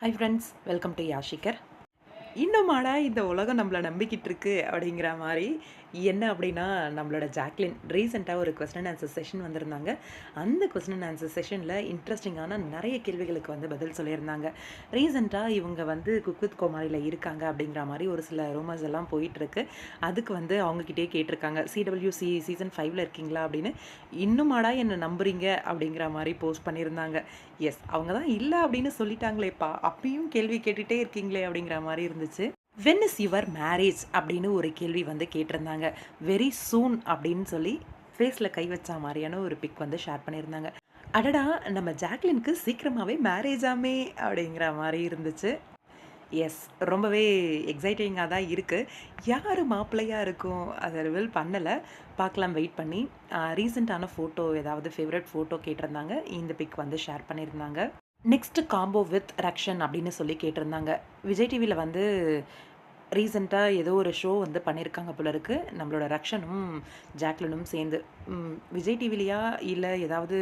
High friends, welcome to யாஷிகர். இன்னுமாடா இந்த உலகம் நம்மள நம்பிக்கிட்டு இருக்கு அப்படிங்கிற மாரி, என்ன அப்படின்னா, நம்மளோட ஜாக்லின் ரீசென்ட்டா ஒரு கொஸ்டின் அண்ட் ஆன்சர் செஷன் வந்திருந்தாங்க. அந்த கொஸ்டின் அண்ட் ஆன்சர் செஷன்ல இன்ட்ரெஸ்டிங்கான நெறைய கேள்விகளுக்கு வந்து பதில் சொல்லியிருந்தாங்க. ரீசென்ட்டா இவங்க வந்து குக் வித் கோமாளில இருக்காங்க அப்படிங்கிற மாரி ஒரு சில ரூமர்ஸ் எல்லாம் போயிட்டுருக்கு. அதுக்கு வந்து அவங்ககிட்டயே கேட்டிருக்காங்க. "சிடபிள்யூசி சீசன் 5ல இருக்கீங்களா?" அப்படின்னு. "இன்னுமாடா என்ன நம்புறீங்க?" அப்படிங்கிற மாரி போஸ்ட் பண்ணியிருந்தாங்க. எஸ், அவங்க தான் இல்ல அப்படின்னு சொல்லிட்டாங்களேப்பா! அப்பயும் கேள்வி கேட்டுட்டே இருக்கீங்களே அப்படிங்கிற மாரி இருந்துச்சு. "When is your marriage?" அப்படின்னு ஒரு கேள்வி வந்து கேட்டிருந்தாங்க. வெரி சூன் அப்படின்னு சொல்லி ஃபேஸ்ல கை வச்சா மாரியான ஒரு பிக் வந்து ஷேர் பண்ணியிருந்தாங்க. அடடா! நம்ம ஜாக்லினுக்கு சீக்கிரமாவே மேரேஜாமே அப்படிங்கிற மாரி இருந்துச்சு. எஸ், ரொம்பவே எக்ஸைட்டிங்கா தான் இருக்கு. யாரு மாப்பிள்ளையா இருக்கும்? அத ரிவீல் பண்ணல. பார்க்கலாம் வெயிட் பண்ணி. ரீசென்ட்டான ஃபோட்டோ ஏதாவது ஃபேவரட் ஃபோட்டோ கேட்டிருந்தாங்க. இந்த பிக் வந்து ஷேர் பண்ணியிருந்தாங்க. நெக்ஸ்ட் காம்போ வித் ரக்ஷன் அப்படின்னு சொல்லி கேட்டிருந்தாங்க. விஜய் டிவில வந்து ரீசென்ட்டா ஏதோ ஒரு ஷோ வந்து பண்ணியிருக்காங்க போல இருக்கு. நம்மளோட ரக்ஷனும், ஜாக்லினும் சேர்ந்து. விஜய் டிவிலயா இல்ல ஏதாவது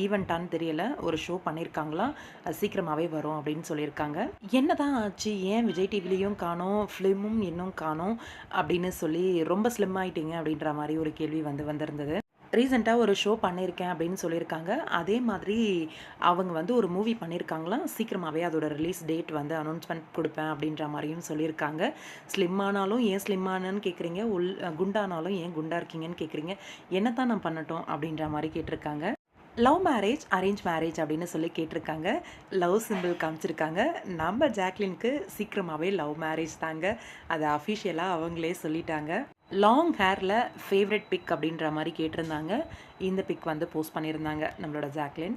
ஈவென்ட்டான்னு தெரியல. ஒரு ஷோ பண்ணியிருக்காங்களாம். அது சீக்கிரமாவே வரும் அப்படின்னு சொல்லியிருக்காங்க. என்னதான் ஆச்சு? ஏன் விஜய் டிவிலயும் காணோம், ஃபிலிமும் இன்னும் காணோம் அப்படின்னு சொல்லி ரொம்ப ஸ்லிம் ஆயிட்டீங்க அப்படின்ற மாரி ஒரு கேள்வி வந்து வந்திருந்தது. ரீசென்ட்டா ஒரு ஷோ பண்ணியிருக்கேன் அப்படின்னு சொல்லியிருக்காங்க. அதே மாதிரி அவங்க வந்து ஒரு மூவி பண்ணியிருக்காங்களாம். சீக்கிரமாவே அதோட ரிலீஸ் டேட் வந்து அனௌன்ஸ்மென்ட் குடுப்பேன் அப்படின்ற மாரியும் சொல்லியிருக்காங்க. ஸ்லிம் ஆனாலும் ஏன் ஸ்லிம் ஆனேன்னு கேட்குறீங்க? குண்டானாலும் ஏன் குண்டா இருக்கீங்கன்னு கேட்குறீங்க? என்னத்தான் நான் பண்ணட்டும்? அப்படின்ற மாரி கேட்டிருக்காங்க. லவ் மேரேஜ், அரேஞ்ச் மேரேஜ் அப்படின்னு சொல்லி கேட்டிருக்காங்க. லவ் சிம்பிள் காமிச்சிருக்காங்க. நம்ம ஜாக்லினுக்கு சீக்கிரமாவே லவ் மேரேஜ் தாங்க. அத அஃபிஷியலா அவங்களே சொல்லிட்டாங்க. லாங் ஹேர்ல ஃபேவரட் பிக் அப்படின்ற மாரி கேட்டிருந்தாங்க. இந்த பிக் வந்து போஸ்ட் பண்ணியிருந்தாங்க நம்மளோட ஜாக்லின்.